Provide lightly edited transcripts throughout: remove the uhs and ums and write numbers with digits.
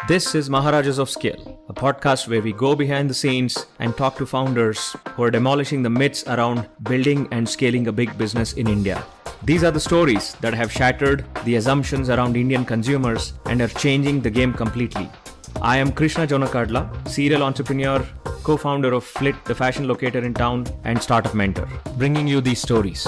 This is Maharajas of Scale, a podcast where we go behind the scenes and talk to founders who are demolishing the myths around building and scaling a big business in India. These are the stories that have shattered the assumptions around Indian consumers and are changing the game completely. I am Krishna Jonnakadla, serial entrepreneur, co-founder of Flit, the fashion locator in town, and startup mentor, bringing you these stories.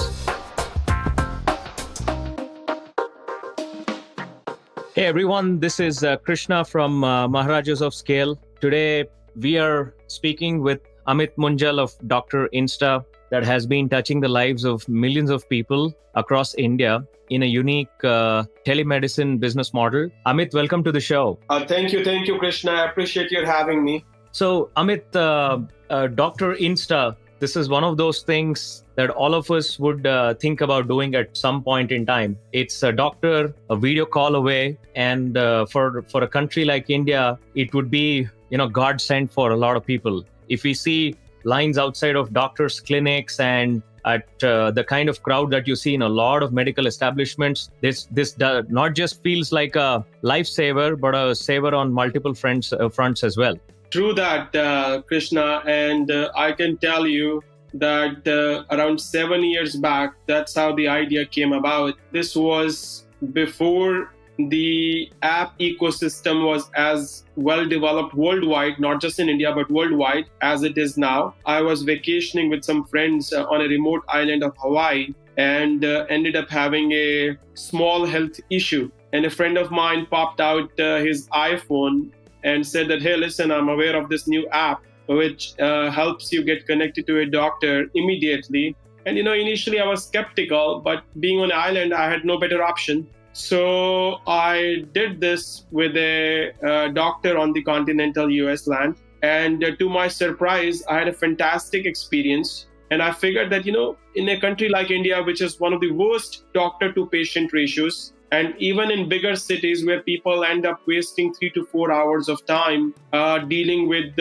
Hey everyone, this is Krishna from Maharajas of Scale. Today we are speaking with Amit Munjal of Doctor Insta that has been touching the lives of millions of people across India in a unique telemedicine business model. Amit, welcome to the show. Thank you, Krishna. I appreciate you having me. So Amit, Doctor Insta, this is one of those things that all of us would think about doing at some point in time. It's a doctor, a video call away. And for a country like India, it would be, God sent for a lot of people. If we see lines outside of doctors' clinics and at the kind of crowd that you see in a lot of medical establishments, this not just feels like a lifesaver, but a saver on multiple fronts as well. True that, Krishna. And I can tell you that around 7 years back, that's how the idea came about. This was before the app ecosystem was as well developed worldwide, not just in India, but worldwide as it is now. I was vacationing with some friends on a remote island of Hawaii and ended up having a small health issue. And a friend of mine popped out his iPhone and said that, hey, listen, I'm aware of this new app which helps you get connected to a doctor immediately. And, initially I was skeptical, but being on an island, I had no better option. So I did this with a doctor on the continental US land. And to my surprise, I had a fantastic experience. And I figured that, in a country like India, which is one of the worst doctor to patient ratios, and even in bigger cities where people end up wasting 3 to 4 hours of time dealing with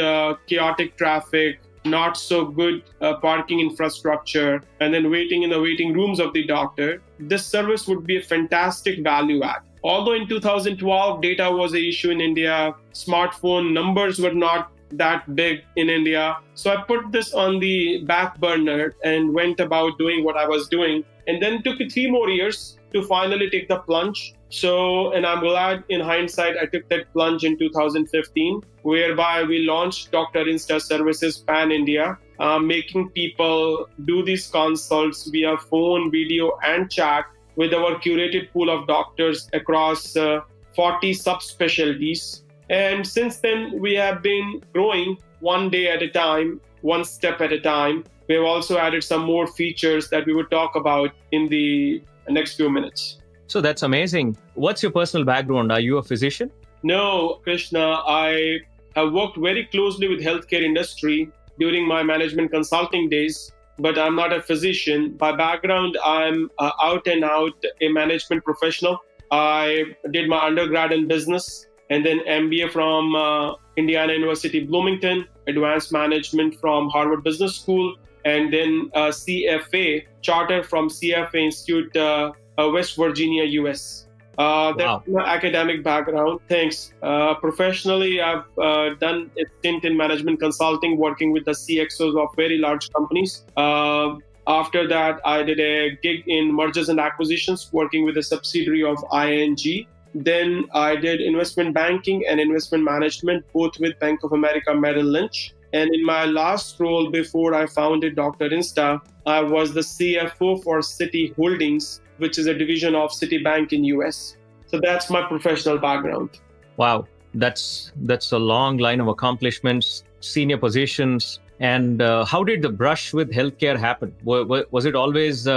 chaotic traffic, not so good parking infrastructure, and then waiting in the waiting rooms of the doctor, this service would be a fantastic value add. Although in 2012, data was an issue in India, smartphone numbers were not that big in India. So I put this on the back burner and went about doing what I was doing. And then took 3 more years to finally take the plunge. And I'm glad in hindsight, I took that plunge in 2015, whereby we launched Doctor Insta services pan-India, making people do these consults via phone, video, and chat with our curated pool of doctors across 40 subspecialties. And since then, we have been growing one day at a time, one step at a time. We have also added some more features that we would talk about in the next few minutes. So that's amazing. What's your personal background? Are you a physician? No, Krishna. I have worked very closely with healthcare industry during my management consulting days, but I'm not a physician. By background, I'm out and out a management professional. I did my undergrad in business and then MBA from Indiana University, Bloomington, advanced management from Harvard Business School, and then CFA, charter from CFA Institute, West Virginia, US. That's my academic background. Thanks. Professionally, I've done a stint in management consulting, working with the CXOs of very large companies. After that, I did a gig in mergers and acquisitions, working with a subsidiary of ING. Then I did investment banking and investment management, both with Bank of America Merrill Lynch. And in my last role before I founded Doctor Insta, I was the CFO for Citi Holdings, which is a division of Citibank in US. So that's my professional background. Wow, that's a long line of accomplishments, senior positions. And how did the brush with healthcare happen? Was it always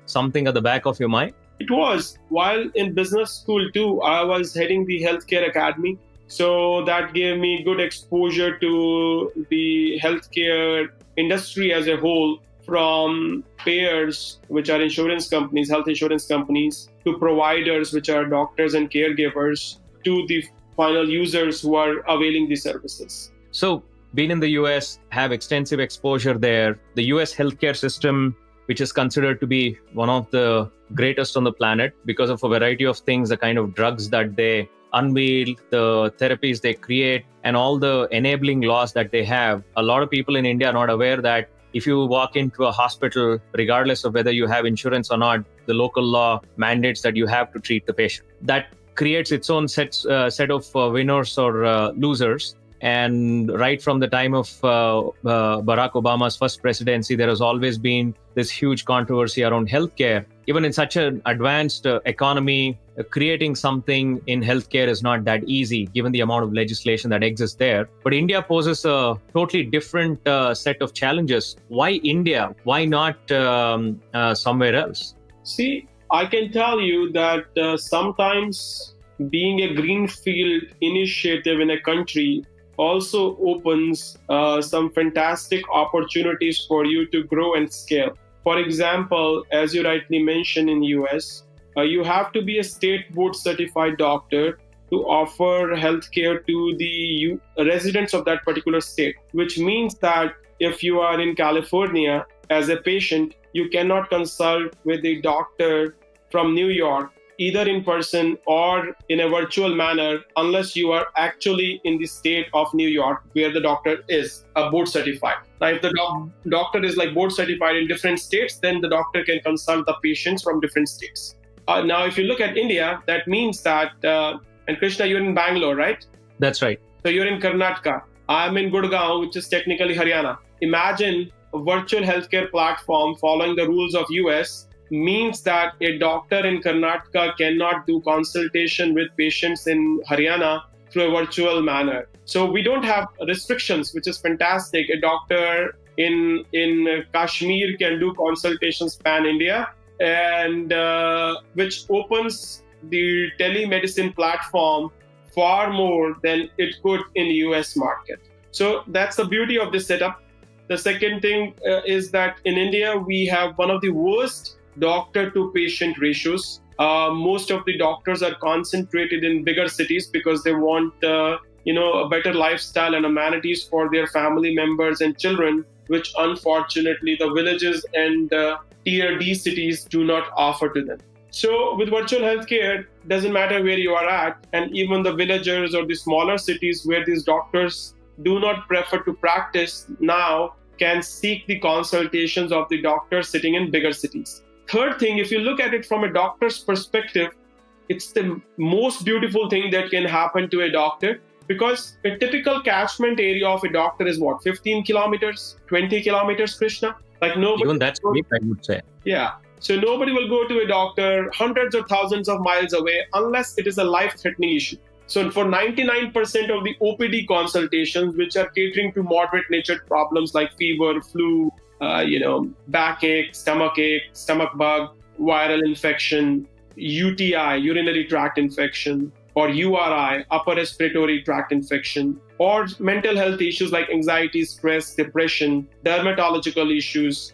something at the back of your mind? It was. While in business school too, I was heading the healthcare academy. So that gave me good exposure to the healthcare industry as a whole, from payers, which are insurance companies, health insurance companies, to providers, which are doctors and caregivers, to the final users who are availing the services. So been in the US, have extensive exposure there. The US healthcare system, which is considered to be one of the greatest on the planet because of a variety of things, the kind of drugs that they unveil, the therapies they create, and all the enabling laws that they have. A lot of people in India are not aware that if you walk into a hospital, regardless of whether you have insurance or not, the local law mandates that you have to treat the patient. That creates its own set of winners or losers. And right from the time of Barack Obama's first presidency, there has always been this huge controversy around healthcare. Even in such an advanced economy, creating something in healthcare is not that easy, given the amount of legislation that exists there. But India poses a totally different set of challenges. Why India? Why not somewhere else? See, I can tell you that sometimes being a greenfield initiative in a country also opens some fantastic opportunities for you to grow and scale. For example, as you rightly mentioned in US, you have to be a state board certified doctor to offer healthcare to the residents of that particular state, which means that if you are in California as a patient, you cannot consult with a doctor from New York, either in person or in a virtual manner, unless you are actually in the state of New York where the doctor is board certified. Now, if the doctor is like board certified in different states, then the doctor can consult the patients from different states. Now, if you look at India, that means that, and Krishna, you're in Bangalore, right? That's right. So you're in Karnataka. I'm in Gurgaon, which is technically Haryana. Imagine a virtual healthcare platform following the rules of US means that a doctor in Karnataka cannot do consultation with patients in Haryana through a virtual manner. So we don't have restrictions, which is fantastic. A doctor in Kashmir can do consultations pan-India, and which opens the telemedicine platform far more than it could in the US market. So that's the beauty of this setup. The second thing is that in India, we have one of the worst doctor to patient ratios. Most of the doctors are concentrated in bigger cities because they want a better lifestyle and amenities for their family members and children, which unfortunately the villages and tier D cities do not offer to them. So with virtual healthcare, doesn't matter where you are at, and even the villagers or the smaller cities where these doctors do not prefer to practice now can seek the consultations of the doctors sitting in bigger cities. Third thing, if you look at it from a doctor's perspective, it's the most beautiful thing that can happen to a doctor, because a typical catchment area of a doctor is what, 15 kilometers, 20 kilometers, Krishna? Like nobody. Even that's big, I would say. Yeah. So nobody will go to a doctor hundreds or thousands of miles away unless it is a life-threatening issue. So for 99% of the OPD consultations, which are catering to moderate natured problems like fever, flu, backache, stomach bug, viral infection, UTI, urinary tract infection, or URI, upper respiratory tract infection, or mental health issues like anxiety, stress, depression, dermatological issues.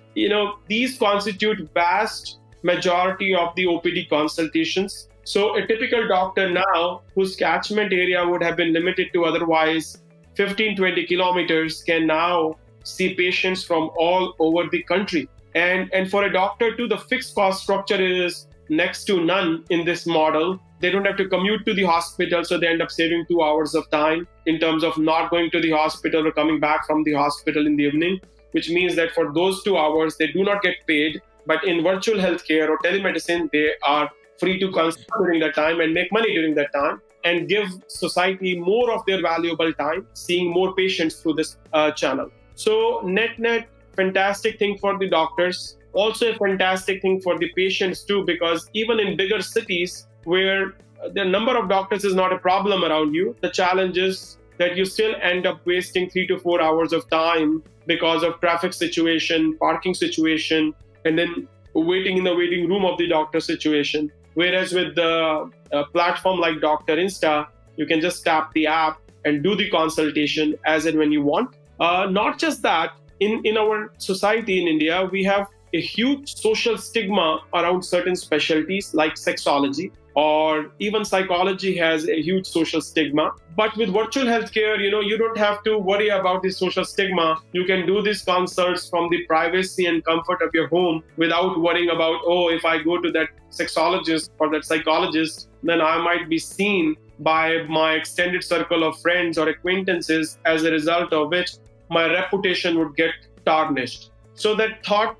These constitute vast majority of the OPD consultations. So a typical doctor now, whose catchment area would have been limited to otherwise 15-20 kilometers, can now see patients from all over the country. And for a doctor too, the fixed cost structure is next to none in this model. They don't have to commute to the hospital, so they end up saving 2 hours of time in terms of not going to the hospital or coming back from the hospital in the evening, which means that for those 2 hours, they do not get paid. But in virtual healthcare or telemedicine, they are free to consult during that time and make money during that time and give society more of their valuable time, seeing more patients through this channel. So net, fantastic thing for the doctors. Also a fantastic thing for the patients too, because even in bigger cities where the number of doctors is not a problem around you, the challenge is that you still end up wasting 3 to 4 hours of time because of traffic situation, parking situation, and then waiting in the waiting room of the doctor situation. Whereas with the platform like Doctor Insta, you can just tap the app and do the consultation as and when you want. Not just that, in our society in India, we have a huge social stigma around certain specialties like sexology, or even psychology has a huge social stigma. But with virtual healthcare, you don't have to worry about the social stigma. You can do these consults from the privacy and comfort of your home without worrying about, if I go to that sexologist or that psychologist, then I might be seen by my extended circle of friends or acquaintances, as a result of which my reputation would get tarnished. So that thought,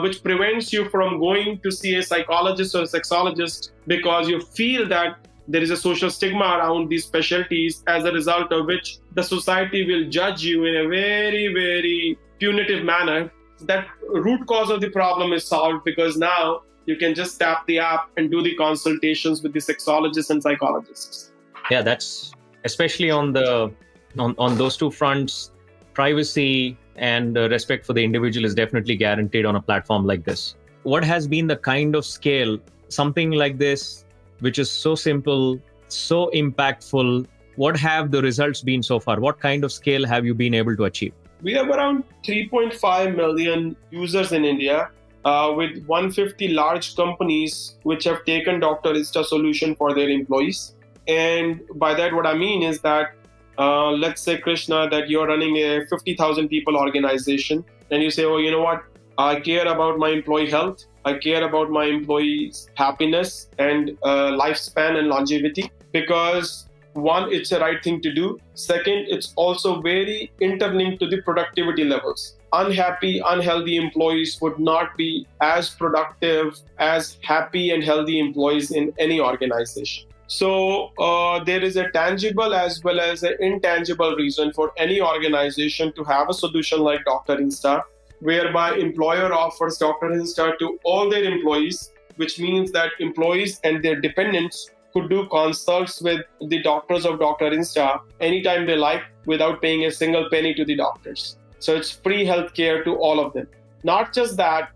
which prevents you from going to see a psychologist or a sexologist because you feel that there is a social stigma around these specialties, as a result of which the society will judge you in a very, very punitive manner. That root cause of the problem is solved, because now you can just tap the app and do the consultations with the sexologists and psychologists. Yeah, that's especially on those two fronts. Privacy and respect for the individual is definitely guaranteed on a platform like this. What has been the kind of scale, something like this, which is so simple, so impactful? What have the results been so far? What kind of scale have you been able to achieve? We have around 3.5 million users in India, with 150 large companies which have taken Dr. Insta solution for their employees. And by that, what I mean is that, let's say, Krishna, that you're running a 50,000 people organization, and you say, oh, you know what? I care about my employee health. I care about my employees' happiness and lifespan and longevity, because one, it's the right thing to do. Second, it's also very interlinked to the productivity levels. Unhappy, unhealthy employees would not be as productive as happy and healthy employees in any organization. So there is a tangible as well as an intangible reason for any organization to have a solution like Dr. Insta, whereby employer offers Dr. Insta to all their employees, which means that employees and their dependents could do consults with the doctors of Dr. Insta anytime they like, without paying a single penny to the doctors. So it's free healthcare to all of them. Not just that,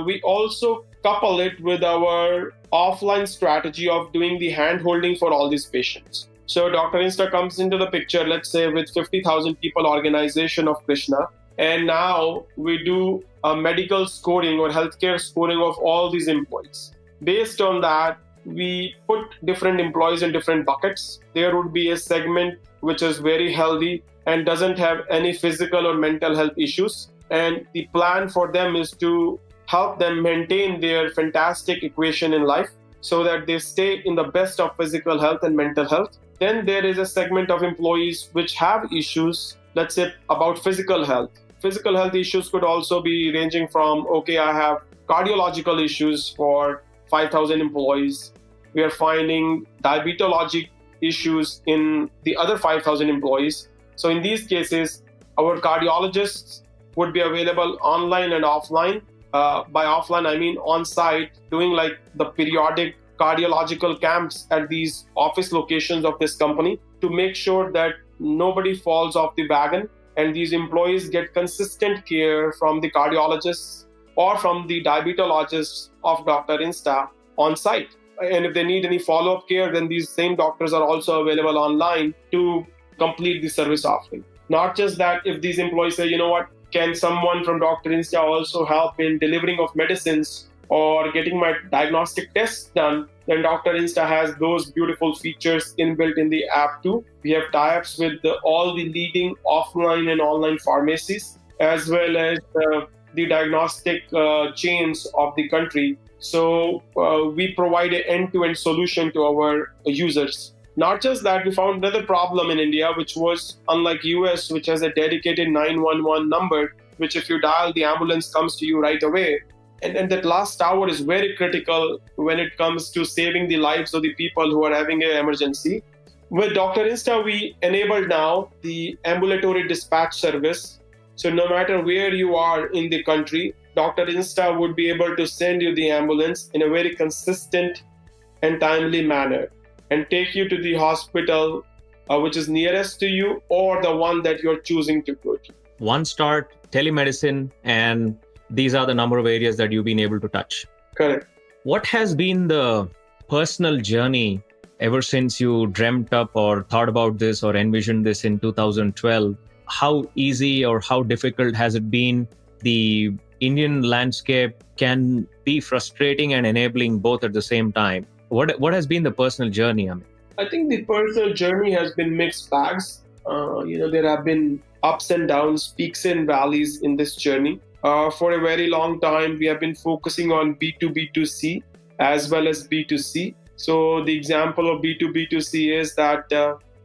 we also couple it with our offline strategy of doing the hand-holding for all these patients. So Dr. Insta comes into the picture, let's say with 50,000 people organization of Krishna, and now we do a medical scoring or healthcare scoring of all these employees. Based on that, we put different employees in different buckets. There would be a segment which is very healthy and doesn't have any physical or mental health issues. And the plan for them is to help them maintain their fantastic equation in life so that they stay in the best of physical health and mental health. Then there is a segment of employees which have issues, let's say, about physical health. Physical health issues could also be ranging from, okay, I have cardiological issues for 5,000 employees. We are finding diabetologic issues in the other 5,000 employees. So in these cases, our cardiologists would be available online and offline. By offline, I mean on-site, doing like the periodic cardiological camps at these office locations of this company to make sure that nobody falls off the wagon and these employees get consistent care from the cardiologists or from the diabetologists of Dr. Insta on site. And if they need any follow-up care, then these same doctors are also available online to complete the service offering. Not just that, if these employees say, you know what, can someone from Dr. Insta also help in delivering of medicines or getting my diagnostic tests done, then Dr. Insta has those beautiful features inbuilt in the app too. We have tie-ups with all the leading offline and online pharmacies, as well as the diagnostic chains of the country. So we provide an end-to-end solution to our users. Not just that, we found another problem in India, which was unlike US, which has a dedicated 911 number, which if you dial, the ambulance comes to you right away. And that last hour is very critical when it comes to saving the lives of the people who are having an emergency. With Dr. Insta, we enable now the ambulatory dispatch service. So no matter where you are in the country, Dr. Insta would be able to send you the ambulance in a very consistent and timely manner and take you to the hospital which is nearest to you or the one that you're choosing to go to. One start, telemedicine, and these are the number of areas that you've been able to touch. Correct. What has been the personal journey ever since you dreamt up or thought about this or envisioned this in 2012? How easy or how difficult has it been? The Indian landscape can be frustrating and enabling both at the same time. What has been the personal journey, Amit? I think the personal journey has been mixed bags. There have been ups and downs, peaks and valleys in this journey. For a very long time, we have been focusing on B2B2C as well as B2C. So the example of B2B2C is that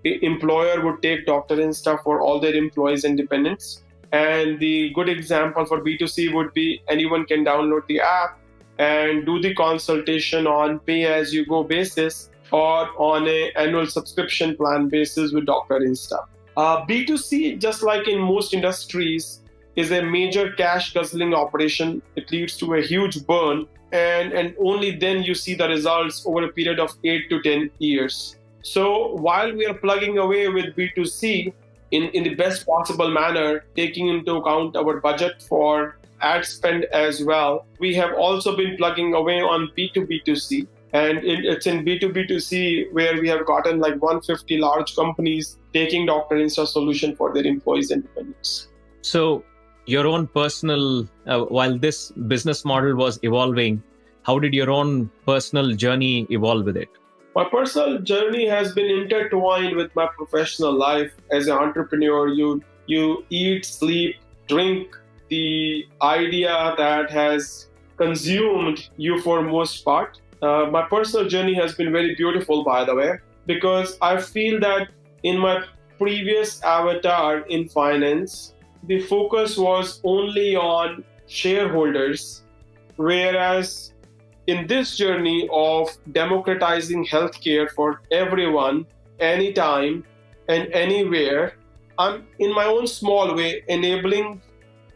employer would take Dr. Insta for all their employees and dependents. And the good example for B2C would be anyone can download the app and do the consultation on pay-as-you-go basis or on an annual subscription plan basis with Dr. Insta. B2C, just like in most industries, is a major cash guzzling operation. It leads to a huge burn, and only then you see the results over a period of 8 to 10 years. So while we are plugging away with B2C in the best possible manner, taking into account our budget for ad spend as well, we have also been plugging away on B2B2C. And it's in B2B2C where we have gotten like 150 large companies taking Dr. Insta solution for their employees and dependents. So your own personal, while this business model was evolving, how did your own personal journey evolve with it? My personal journey has been intertwined with my professional life. As an entrepreneur, you eat, sleep, drink the idea that has consumed you for most part. My personal journey has been very beautiful, by the way, because I feel that in my previous avatar in finance, the focus was only on shareholders, whereas in this journey of democratizing healthcare for everyone, anytime and anywhere, I'm in my own small way enabling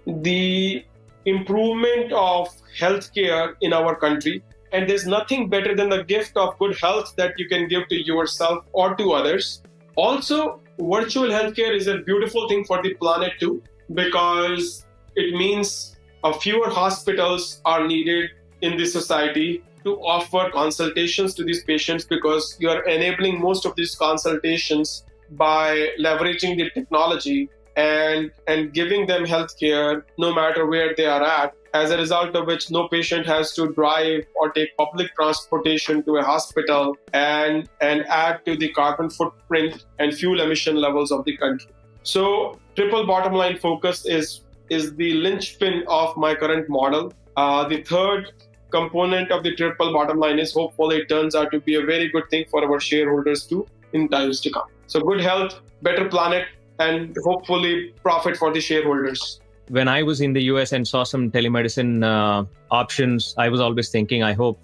the improvement of healthcare in our country. And there's nothing better than the gift of good health that you can give to yourself or to others. Also, virtual healthcare is a beautiful thing for the planet too, because it means a fewer hospitals are needed in the society to offer consultations to these patients, because you are enabling most of these consultations by leveraging the technology and giving them healthcare no matter where they are at, as a result of which no patient has to drive or take public transportation to a hospital and add to the carbon footprint and fuel emission levels of the country. So triple bottom line focus is the linchpin of my current model. The third component of the triple bottom line is hopefully it turns out to be a very good thing for our shareholders too in times to come. So good health, better planet, and hopefully profit for the shareholders. When I was in the US and saw some telemedicine options, I was always thinking, I hope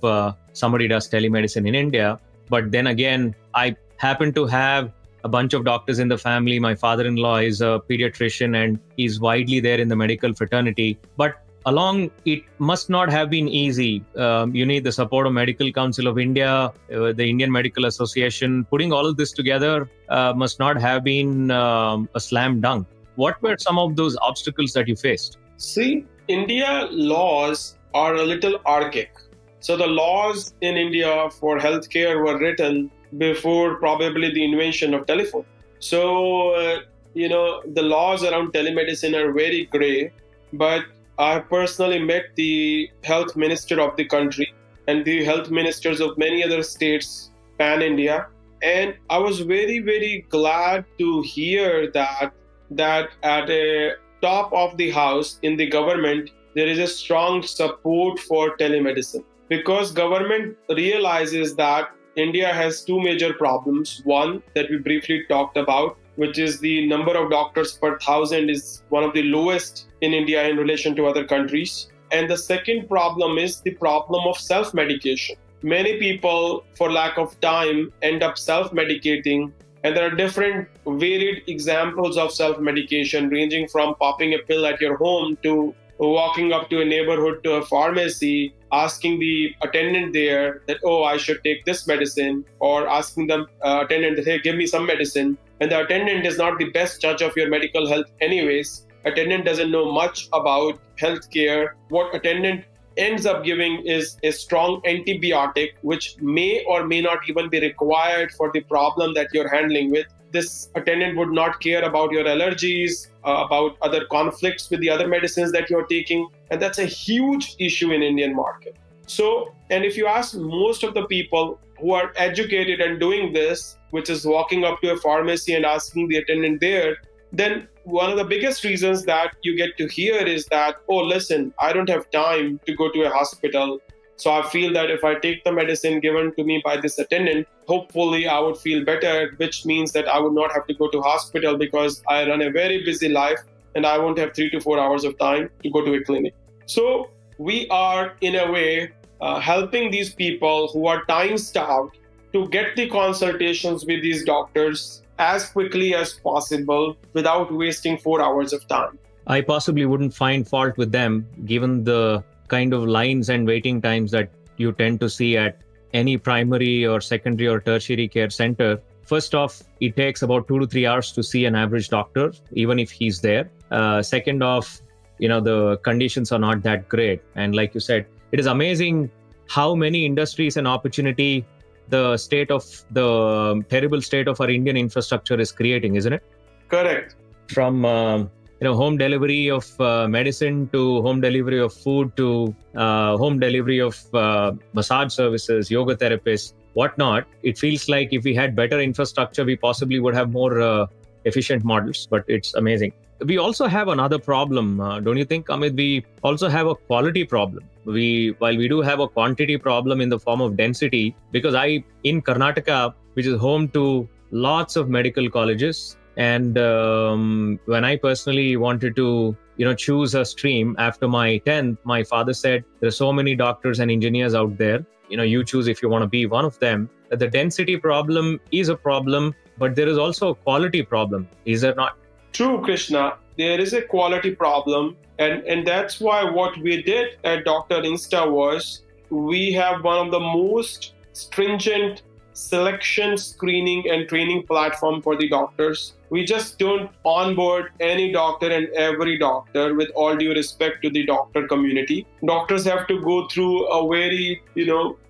somebody does telemedicine in India. But then again, I happen to have a bunch of doctors in the family. My father-in-law is a pediatrician and he's widely there in the medical fraternity. But along, it must not have been easy. You need the support of Medical Council of India, the Indian Medical Association. Putting all of this together must not have been a slam dunk. What were some of those obstacles that you faced? See, India laws are a little archaic. So the laws in India for healthcare were written before probably the invention of telephone. So, the laws around telemedicine are very gray, but I personally met the health minister of the country and the health ministers of many other states, pan-India. And I was very, very glad to hear that at a top of the house in the government, there is a strong support for telemedicine, because government realizes that India has two major problems. One that we briefly talked about, which is the number of doctors per thousand is one of the lowest in India in relation to other countries. And the second problem is the problem of self-medication. Many people, for lack of time, end up self-medicating. And there are different varied examples of self-medication, ranging from popping a pill at your home to walking up to a neighborhood to a pharmacy, asking the attendant there that, oh, I should take this medicine, or asking the attendant, hey, give me some medicine. And the attendant is not the best judge of your medical health anyways. Attendant doesn't know much about healthcare. What attendant ends up giving is a strong antibiotic, which may or may not even be required for the problem that you're handling with. This attendant would not care about your allergies, about other conflicts with the other medicines that you're taking. And that's a huge issue in Indian market. So, and if you ask most of the people who are educated and doing this, which is walking up to a pharmacy and asking the attendant there, then one of the biggest reasons that you get to hear is that, oh, listen, I don't have time to go to a hospital. So I feel that if I take the medicine given to me by this attendant, hopefully I would feel better, which means that I would not have to go to hospital because I run a very busy life and I won't have 3 to 4 hours of time to go to a clinic. So we are, in a way, helping these people who are time-starved to get the consultations with these doctors as quickly as possible without wasting 4 hours of time. I possibly wouldn't find fault with them, given the kind of lines and waiting times that you tend to see at any primary or secondary or tertiary care center. First off, it takes about 2 to 3 hours to see an average doctor, even if he's there. Second off, the conditions are not that great. And like you said, it is amazing how many industries and opportunity the terrible state of our Indian infrastructure is creating, isn't it? Correct. From home delivery of medicine to home delivery of food to home delivery of massage services, yoga therapists, whatnot. It feels like if we had better infrastructure, we possibly would have more efficient models, but it's amazing. We also have another problem, don't you think, Amit? We also have a quality problem. While we do have a quantity problem in the form of density, because in Karnataka, which is home to lots of medical colleges, and when I personally wanted to, choose a stream after my 10th, my father said, there are so many doctors and engineers out there. You choose if you want to be one of them. The density problem is a problem, but there is also a quality problem. Is there not? True, Krishna. There is a quality problem. And that's why what we did at Dr. Insta was we have one of the most stringent selection, screening, and training platform for the doctors. We just don't onboard any doctor and every doctor, with all due respect to the doctor community. Doctors have to go through a very,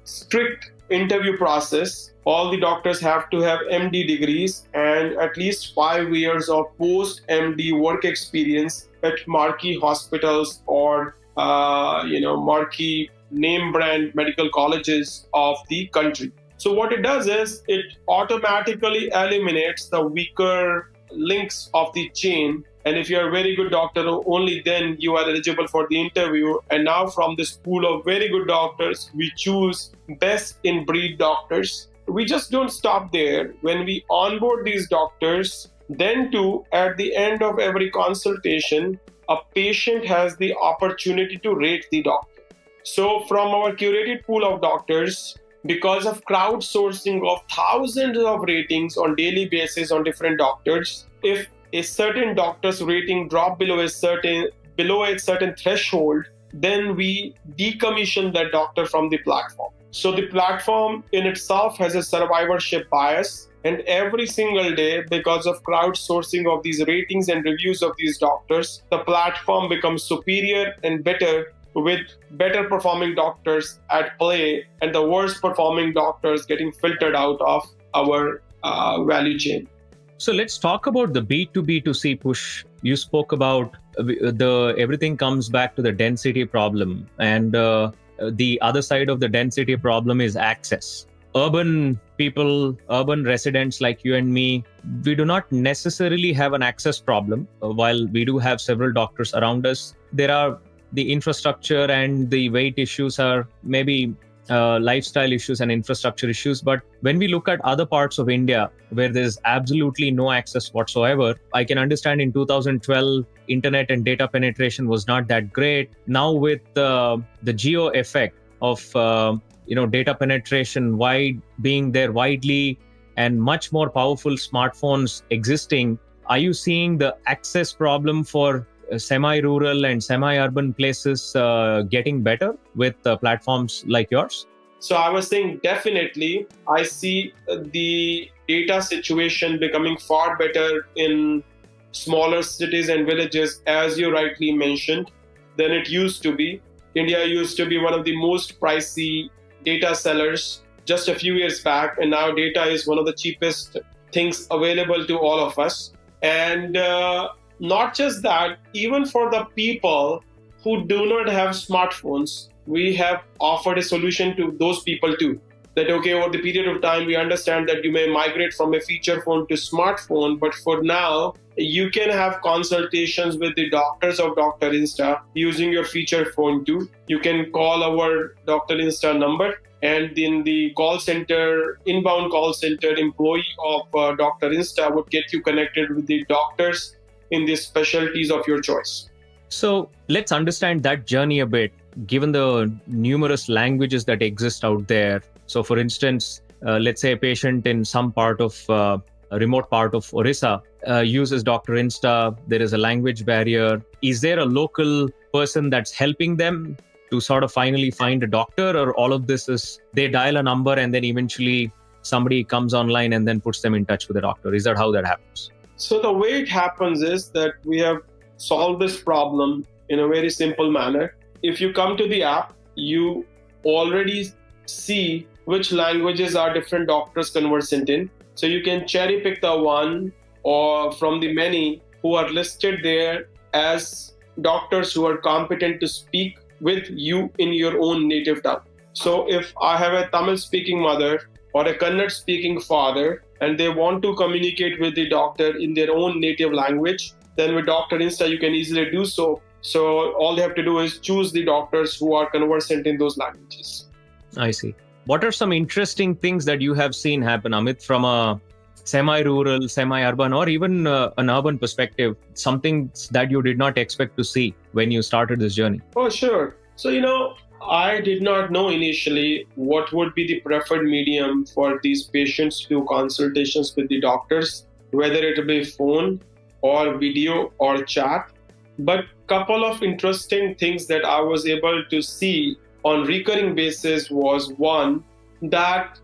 strict interview process. All the doctors have to have MD degrees and at least 5 years of post-MD work experience at marquee hospitals or, marquee name brand medical colleges of the country. So what it does is it automatically eliminates the weaker links of the chain. And if you're a very good doctor, only then you are eligible for the interview. And now from this pool of very good doctors, we choose best in breed doctors. We just don't stop there. When we onboard these doctors, then too, at the end of every consultation, a patient has the opportunity to rate the doctor. So from our curated pool of doctors, because of crowdsourcing of thousands of ratings on daily basis on different doctors, if a certain doctor's rating drop below a certain threshold, then we decommission that doctor from the platform. So the platform in itself has a survivorship bias, and every single day, because of crowdsourcing of these ratings and reviews of these doctors, the platform becomes superior and better, with better performing doctors at play and the worst performing doctors getting filtered out of our value chain. So let's talk about the B2B2C push. You spoke about everything comes back to the density problem, and the other side of the density problem is access. Urban people, urban residents like you and me, we do not necessarily have an access problem. While we do have several doctors around us, there are the infrastructure and the weight issues are maybe lifestyle issues and infrastructure issues. But when we look at other parts of India where there's absolutely no access whatsoever, I can understand in 2012, internet and data penetration was not that great. Now with the geo effect of data penetration being there widely and much more powerful smartphones existing, are you seeing the access problem for semi-rural and semi-urban places getting better with platforms like yours? So I was saying definitely, I see the data situation becoming far better in smaller cities and villages, as you rightly mentioned, than it used to be. India used to be one of the most pricey data sellers just a few years back, and now data is one of the cheapest things available to all of us. And not just that, even for the people who do not have smartphones, we have offered a solution to those people too. that, okay, over the period of time, we understand that you may migrate from a feature phone to smartphone, but for now, you can have consultations with the doctors of Dr. Insta using your feature phone too. You can call our Dr. Insta number, and then the call center, inbound call center employee of Dr. Insta would get you connected with the doctors in the specialties of your choice. So let's understand that journey a bit, given the numerous languages that exist out there. So for instance, let's say a patient in some part of a remote part of Orissa uses Dr. Insta. There is a language barrier. Is there a local person that's helping them to sort of finally find a doctor, or all of this is they dial a number and then eventually somebody comes online and then puts them in touch with a doctor? Is that how that happens? So the way it happens is that we have solved this problem in a very simple manner. If you come to the app, you already see which languages are different doctors conversant in. So you can cherry pick the one or from the many who are listed there as doctors who are competent to speak with you in your own native tongue. So if I have a Tamil speaking mother or a Kannada speaking father, and they want to communicate with the doctor in their own native language, then with Dr. Insta, you can easily do so. So all they have to do is choose the doctors who are conversant in those languages. I see. What are some interesting things that you have seen happen, Amit, from a semi-rural, semi-urban, or even an urban perspective, something that you did not expect to see when you started this journey? Oh, sure. So, I did not know initially what would be the preferred medium for these patients to do consultations with the doctors, whether it be phone or video or chat. But couple of interesting things that I was able to see on recurring basis was, one, that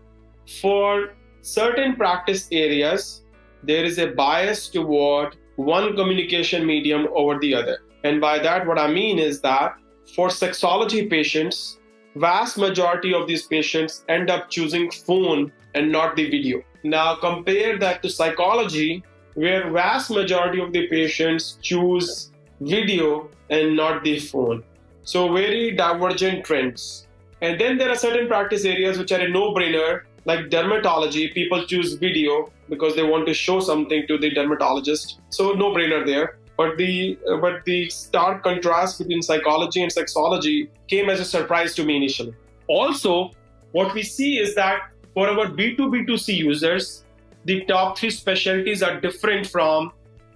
for certain practice areas, there is a bias toward one communication medium over the other. And by that, what I mean is that for sexology patients, vast majority of these patients end up choosing phone and not the video. Now compare that to psychology, where vast majority of the patients choose video and not the phone. So very divergent trends. And then there are certain practice areas which are a no-brainer, like dermatology. People choose video because they want to show something to the dermatologist. So no-brainer there. But the stark contrast between psychology and sexology came as a surprise to me initially. Also, what we see is that for our B2B2C users, the top 3 specialties are different from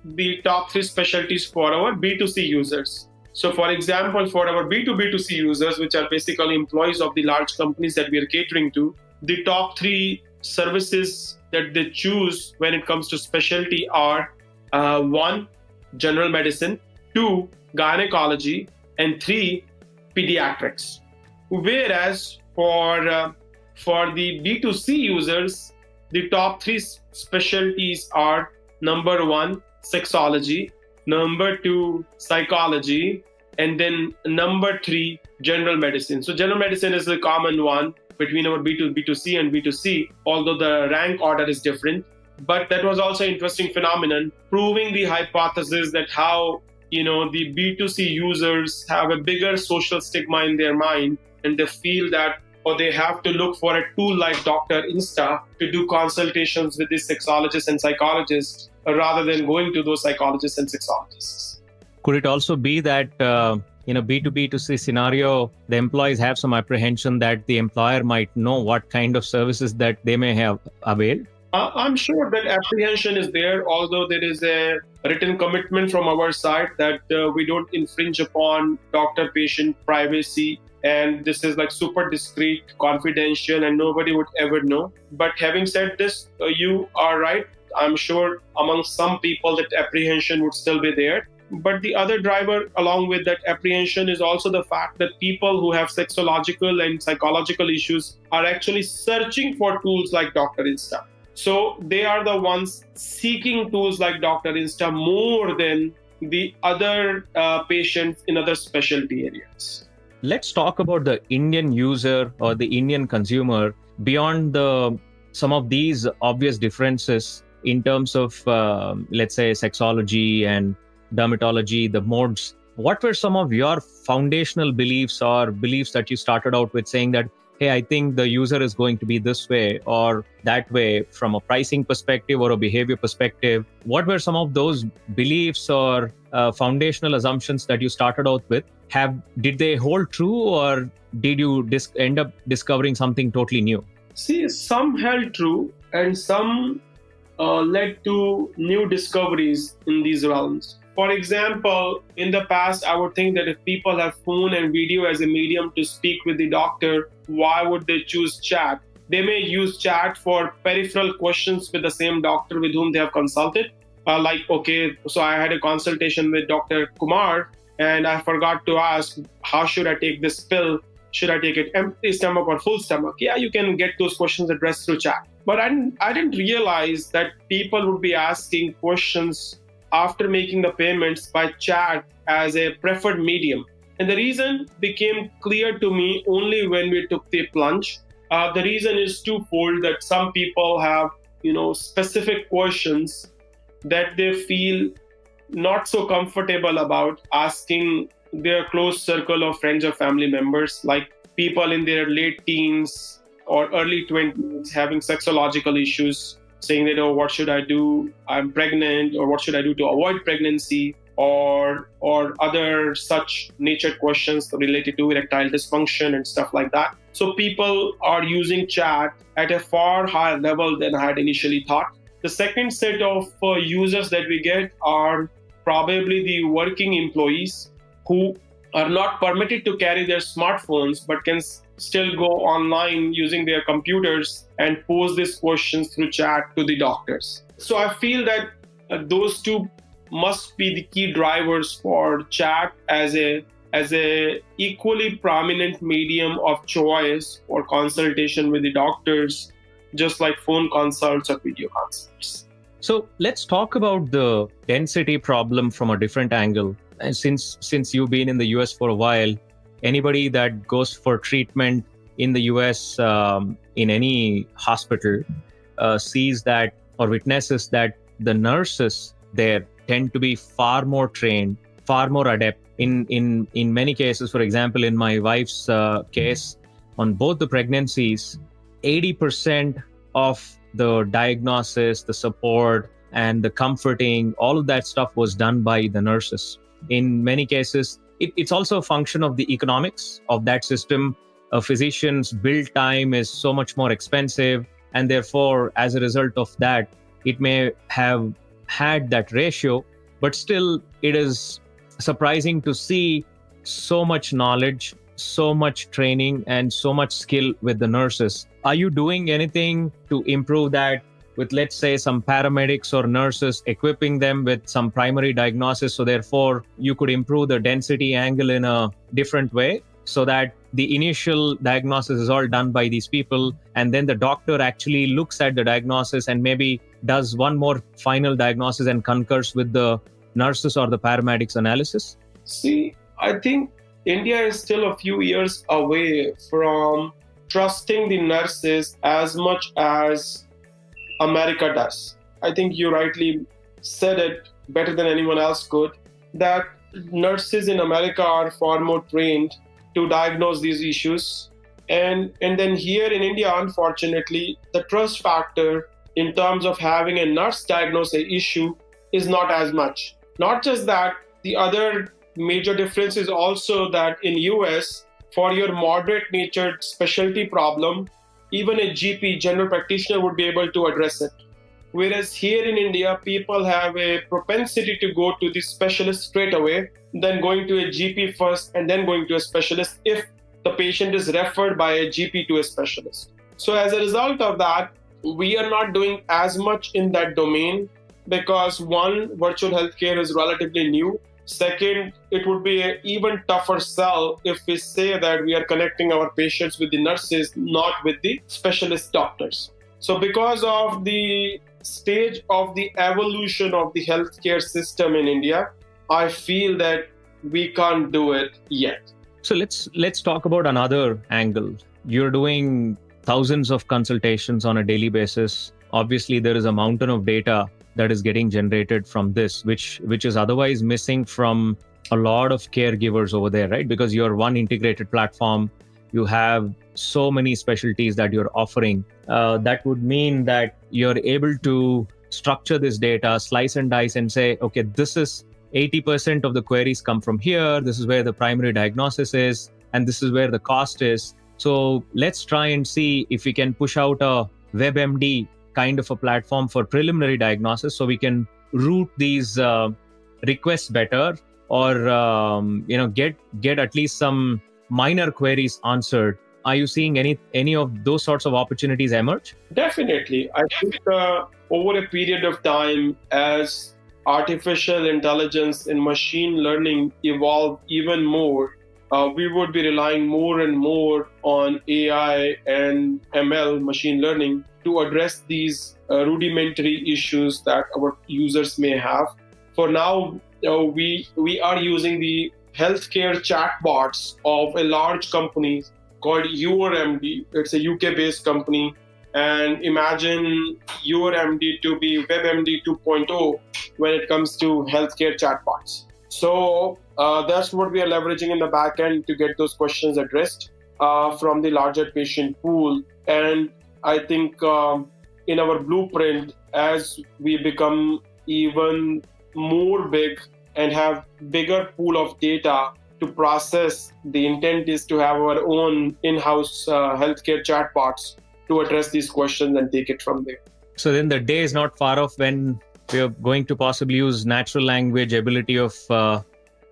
the top 3 specialties for our B2C users. So for example, for our B2B2C users, which are basically employees of the large companies that we are catering to, the top 3 services that they choose when it comes to specialty are 1, general medicine, 2, gynecology, and 3, pediatrics. Whereas for the B2C users, the top 3 specialties are number 1, sexology, number 2, psychology, and then number 3, general medicine. So general medicine is a common one between our B2C and B2C, although the rank order is different. But that was also an interesting phenomenon, proving the hypothesis that how, the B2C users have a bigger social stigma in their mind, and they feel that, or they have to look for a tool like Dr. Insta to do consultations with these sexologists and psychologists rather than going to those psychologists and sexologists. Could it also be that, B2B2C scenario, the employees have some apprehension that the employer might know what kind of services that they may have availed? I'm sure that apprehension is there, although there is a written commitment from our side that we don't infringe upon doctor-patient privacy. And this is like super discreet, confidential, and nobody would ever know. But having said this, you are right. I'm sure among some people that apprehension would still be there. But the other driver along with that apprehension is also the fact that people who have sexological and psychological issues are actually searching for tools like Dr. Insta. So they are the ones seeking tools like Dr. Insta more than the other patients in other specialty areas. Let's talk about the Indian user or the Indian consumer beyond some of these obvious differences in terms of, let's say, sexology and dermatology, the modes. What were some of your foundational beliefs or beliefs that you started out with saying that, hey, I think the user is going to be this way or that way from a pricing perspective or a behavior perspective. What were some of those beliefs or foundational assumptions that you started out with? Did they hold true, or did you end up discovering something totally new? See, some held true and some led to new discoveries in these realms. For example, in the past, I would think that if people have phone and video as a medium to speak with the doctor, why would they choose chat? They may use chat for peripheral questions with the same doctor with whom they have consulted. Okay, so I had a consultation with Dr. Kumar and I forgot to ask, how should I take this pill? Should I take it empty stomach or full stomach? Yeah, you can get those questions addressed through chat. But I didn't realize that people would be asking questions after making the payments by chat as a preferred medium. And the reason became clear to me only when we took the plunge. The reason is twofold, that some people have, specific questions that they feel not so comfortable about asking their close circle of friends or family members, like people in their late teens or early 20s having sexological issues, saying that, oh, what should I do? I'm pregnant, or what should I do to avoid pregnancy, or other such nature questions related to erectile dysfunction and stuff like that. So people are using chat at a far higher level than I had initially thought. The second set of users that we get are probably the working employees who are not permitted to carry their smartphones but can still go online using their computers and pose these questions through chat to the doctors. So I feel that those two must be the key drivers for chat as a equally prominent medium of choice for consultation with the doctors, just like phone consults or video consults. So let's talk about the density problem from a different angle. And since you've been in the US for a while, anybody that goes for treatment in the US in any hospital sees that or witnesses that the nurses there tend to be far more trained, far more adept. In many cases, for example, in my wife's case, on both the pregnancies, 80% of the diagnosis, the support, and the comforting, all of that stuff was done by the nurses. In many cases, it's also a function of the economics of that system. A physician's build time is so much more expensive, and therefore, as a result of that, it may have had that ratio, but still it is surprising to see so much knowledge, so much training, and so much skill with the nurses. Are you doing anything to improve that with, let's say, some paramedics or nurses, equipping them with some primary diagnosis, so therefore you could improve the density angle in a different way, so that the initial diagnosis is all done by these people, and then the doctor actually looks at the diagnosis and maybe does one more final diagnosis and concurs with the nurses or the paramedics analysis? See, I think India is still a few years away from trusting the nurses as much as America does. I think you rightly said it better than anyone else could, that nurses in America are far more trained to diagnose these issues. And then here in India, unfortunately, the trust factor in terms of having a nurse diagnose an issue is not as much. Not just that, the other major difference is also that in US, for your moderate natured specialty problem, even a GP, general practitioner, would be able to address it. Whereas here in India, people have a propensity to go to the specialist straight away, then going to a GP first, and then going to a specialist if the patient is referred by a GP to a specialist. So as a result of that, we are not doing as much in that domain because, one, virtual healthcare is relatively new. Second, it would be an even tougher sell if we say that we are connecting our patients with the nurses, not with the specialist doctors. So because of the stage of the evolution of the healthcare system in India, I feel that we can't do it yet. So let's talk about another angle. You're doing thousands of consultations on a daily basis. Obviously, there is a mountain of data that is getting generated from this, which is otherwise missing from a lot of caregivers over there, right? Because you're one integrated platform. You have so many specialties that you're offering. That would mean that you're able to structure this data, slice and dice, and say, okay, this is 80% of the queries come from here. This is where the primary diagnosis is, and this is where the cost is. So let's try and see if we can push out a WebMD kind of a platform for preliminary diagnosis, so we can route these requests better, or get at least some minor queries answered. Are you seeing any of those sorts of opportunities emerge? Definitely. I think over a period of time, as artificial intelligence and machine learning evolve even more, we would be relying more and more on AI and ML, machine learning, to address these rudimentary issues that our users may have. For now, we are using the healthcare chatbots of a large company called YourMD. It's a UK-based company. And imagine YourMD to be WebMD 2.0 when it comes to healthcare chatbots. So that's what we are leveraging in the back end to get those questions addressed from the larger patient pool. And I think in our blueprint, as we become even more big and have bigger pool of data to process, the intent is to have our own in-house healthcare chatbots to address these questions and take it from there. So then the day is not far off when we're going to possibly use natural language ability of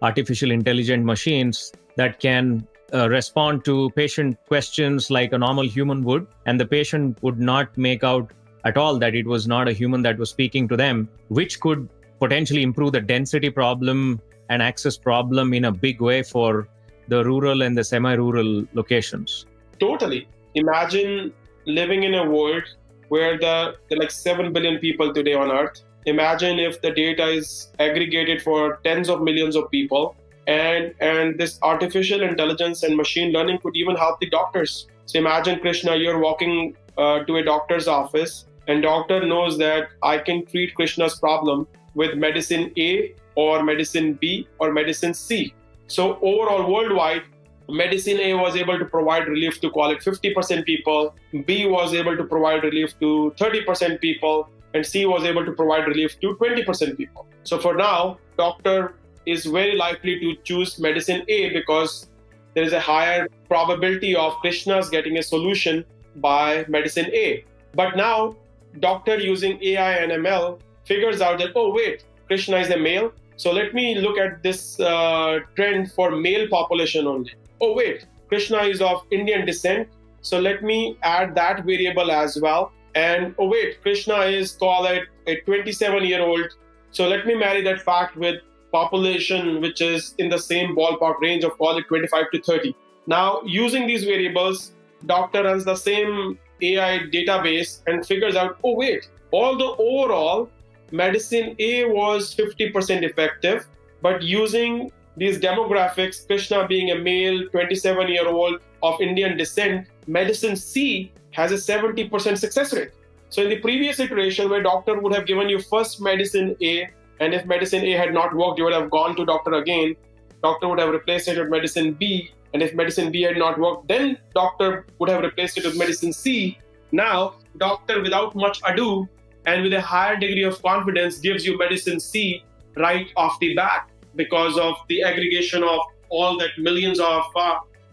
artificial intelligent machines that can respond to patient questions like a normal human would, and the patient would not make out at all that it was not a human that was speaking to them, which could potentially improve the density problem and access problem in a big way for the rural and the semi-rural locations. Totally. Imagine living in a world where there are like 7 billion people today on Earth. Imagine if the data is aggregated for tens of millions of people, and this artificial intelligence and machine learning could even help the doctors. So imagine, Krishna, you're walking to a doctor's office, and doctor knows that I can treat Krishna's problem with medicine A or medicine B or medicine C. So overall worldwide, medicine A was able to provide relief to call it 50% people, B was able to provide relief to 30% people, and C was able to provide relief to 20% people. So for now, doctor is very likely to choose medicine A because there is a higher probability of Krishna's getting a solution by medicine A. But now, doctor using AI and ML figures out that, oh wait, Krishna is a male, so let me look at this trend for male population only. Oh wait, Krishna is of Indian descent, so let me add that variable as well. And oh wait, Krishna is, call it, a 27-year-old, so let me marry that fact with population which is in the same ballpark range of, call it, 25 to 30. Now, using these variables, doctor runs the same AI database and figures out, oh wait, although overall medicine A was 50% effective, but using these demographics, Krishna being a male, 27-year-old of Indian descent, medicine C has a 70% success rate. So in the previous iteration where doctor would have given you first medicine A, and if medicine A had not worked, you would have gone to doctor again, doctor would have replaced it with medicine B, and if medicine B had not worked, then doctor would have replaced it with medicine C. Now, doctor, without much ado and with a higher degree of confidence, gives you medicine C right off the bat because of the aggregation of all that millions of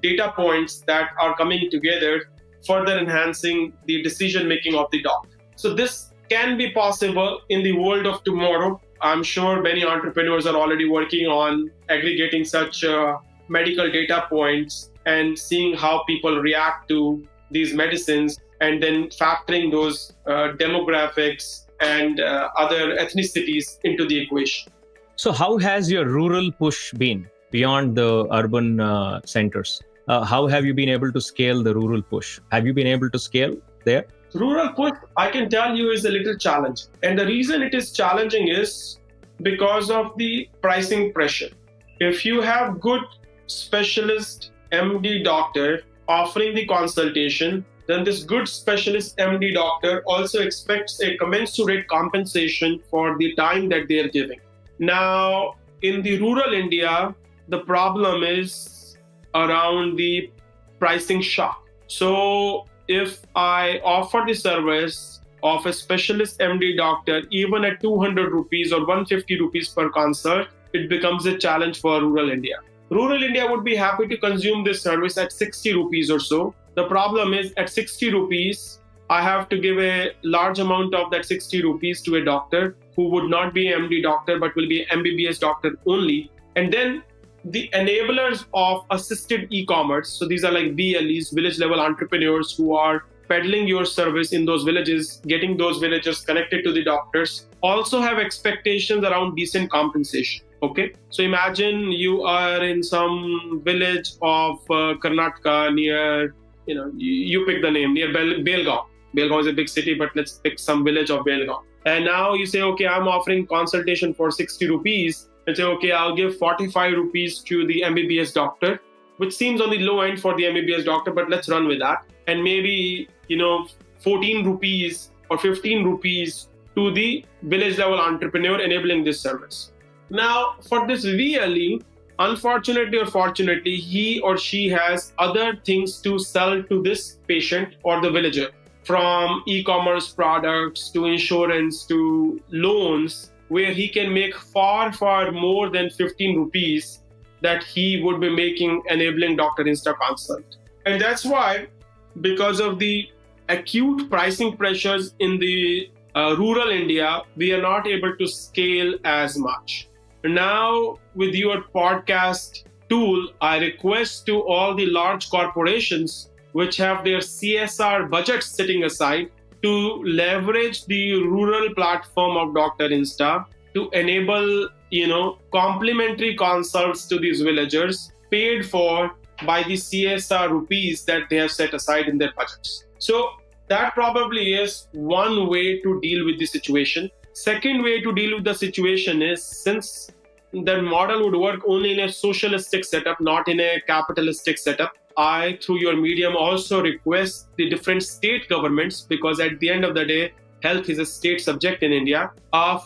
data points that are coming together, further enhancing the decision-making of the doctor. So this can be possible in the world of tomorrow. I'm sure many entrepreneurs are already working on aggregating such medical data points and seeing how people react to these medicines, and then factoring those demographics and other ethnicities into the equation. So how has your rural push been beyond the urban centers? How have you been able to scale the rural push? Have you been able to scale there? Rural push, I can tell you, is a little challenging. And the reason it is challenging is because of the pricing pressure. If you have good specialist MD doctor offering the consultation, then this good specialist MD doctor also expects a commensurate compensation for the time that they are giving. Now, in the rural India, the problem is around the pricing shock. So if I offer the service of a specialist MD doctor, even at 200 rupees or 150 rupees per consult, it becomes a challenge for rural India. Rural India would be happy to consume this service at 60 rupees or so. The problem is at 60 rupees, I have to give a large amount of that 60 rupees to a doctor who would not be an MD doctor, but will be an MBBS doctor only. And then the enablers of assisted e-commerce. So these are like VLEs, village level entrepreneurs who are peddling your service in those villages, getting those villagers connected to the doctors, also have expectations around decent compensation. Okay, so imagine you are in some village of Karnataka near, you pick the name, near Belgaum. Belgaum is a big city, but let's pick some village of Belgaum. And now you say, okay, I'm offering consultation for 60 rupees. And say, okay, I'll give 45 rupees to the MBBS doctor, which seems on the low end for the MBBS doctor, but let's run with that. And maybe, 14 rupees or 15 rupees to the village level entrepreneur enabling this service. Now, for this VLE, unfortunately or fortunately, he or she has other things to sell to this patient or the villager, from e-commerce products to insurance to loans, where he can make far, far more than 15 rupees that he would be making enabling Dr. Insta consult. And that's why, because of the acute pricing pressures in the rural India, we are not able to scale as much. Now, with your podcast tool, I request to all the large corporations which have their CSR budgets sitting aside to leverage the rural platform of Dr. Insta to enable, complimentary consults to these villagers paid for by the CSR rupees that they have set aside in their budgets. So that probably is one way to deal with the situation. Second way to deal with the situation is, since the model would work only in a socialistic setup, not in a capitalistic setup, I, through your medium, also request the different state governments, because at the end of the day, health is a state subject in India,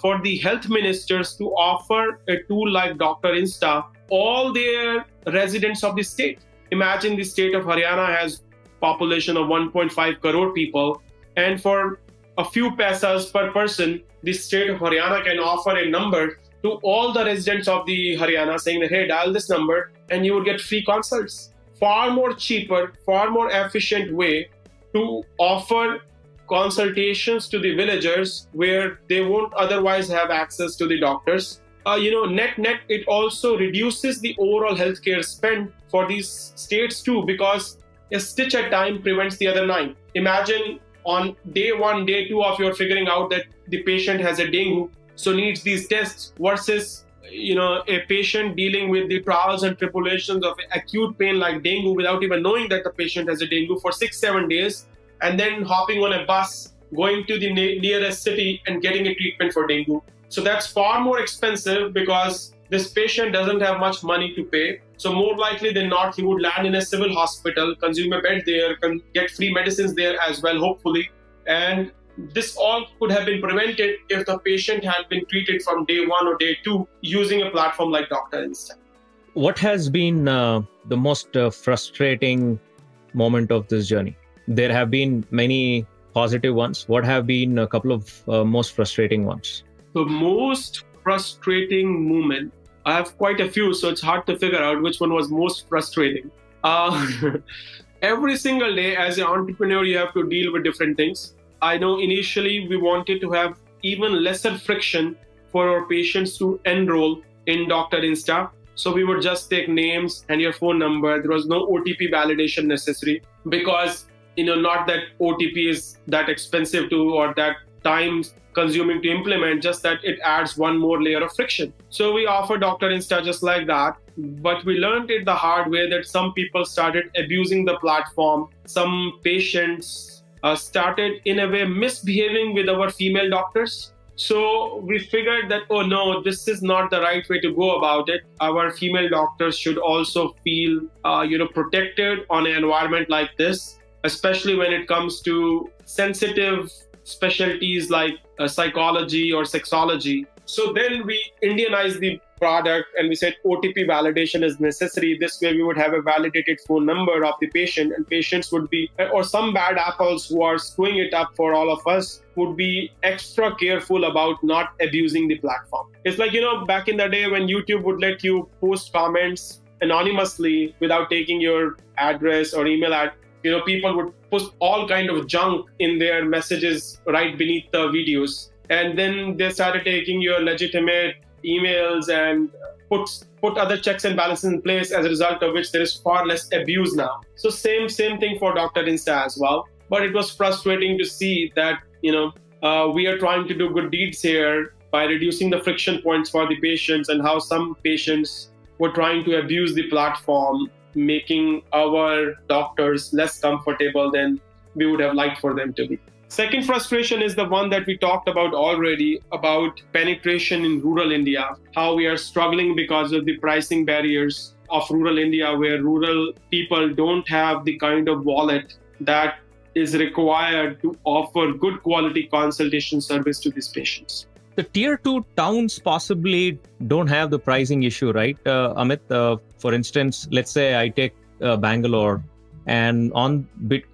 for the health ministers to offer a tool like Dr. Insta, all their residents of the state. Imagine the state of Haryana has population of 1.5 crore people, and for a few paisas per person, the state of Haryana can offer a number to all the residents of the Haryana, saying that, hey, dial this number and you would get free consults. Far more cheaper, far more efficient way to offer consultations to the villagers where they won't otherwise have access to the doctors. Net, it also reduces the overall healthcare spend for these states too, because a stitch at time prevents the other 9. Imagine on day 1, day 2 of your figuring out that the patient has a dengue, so needs these tests, versus a patient dealing with the trials and tribulations of acute pain like dengue without even knowing that the patient has a dengue for 6-7 days, and then hopping on a bus, going to the nearest city and getting a treatment for dengue. So that's far more expensive, because this patient doesn't have much money to pay. So more likely than not, he would land in a civil hospital, consume a bed there, get free medicines there as well, hopefully. And this all could have been prevented if the patient had been treated from day 1 or day 2 using a platform like Dr. Insta. What has been the most frustrating moment of this journey? There have been many positive ones. What have been a couple of most frustrating ones? The most frustrating moment, I have quite a few, so it's hard to figure out which one was most frustrating. Every single day as an entrepreneur, you have to deal with different things. I know initially we wanted to have even lesser friction for our patients to enroll in Dr. Insta. So we would just take names and your phone number. There was no OTP validation necessary, because not that OTP is that expensive to or that time consuming to implement, just that it adds one more layer of friction. So we offer Dr. Insta just like that. But we learned it the hard way that some people started abusing the platform. Some patients started in a way misbehaving with our female doctors. So we figured that, oh no, this is not the right way to go about it. Our female doctors should also feel, protected on an environment like this, especially when it comes to sensitive specialties like psychology or sexology. So then we Indianized the product and we said OTP validation is necessary. This way we would have a validated phone number of the patient, and patients would be, or some bad apples who are screwing it up for all of us, would be extra careful about not abusing the platform. It's like, back in the day when YouTube would let you post comments anonymously without taking your address or email people would post all kind of junk in their messages right beneath the videos. And then they started taking your legitimate emails and put other checks and balances in place, as a result of which there is far less abuse now. So same thing for Dr. Insta as well. But it was frustrating to see that, we are trying to do good deeds here by reducing the friction points for the patients, and how some patients were trying to abuse the platform, making our doctors less comfortable than we would have liked for them to be. Second frustration is the one that we talked about already, about penetration in rural India, how we are struggling because of the pricing barriers of rural India, where rural people don't have the kind of wallet that is required to offer good quality consultation service to these patients. The tier 2 towns possibly don't have the pricing issue, right, Amit? For instance, let's say I take Bangalore, and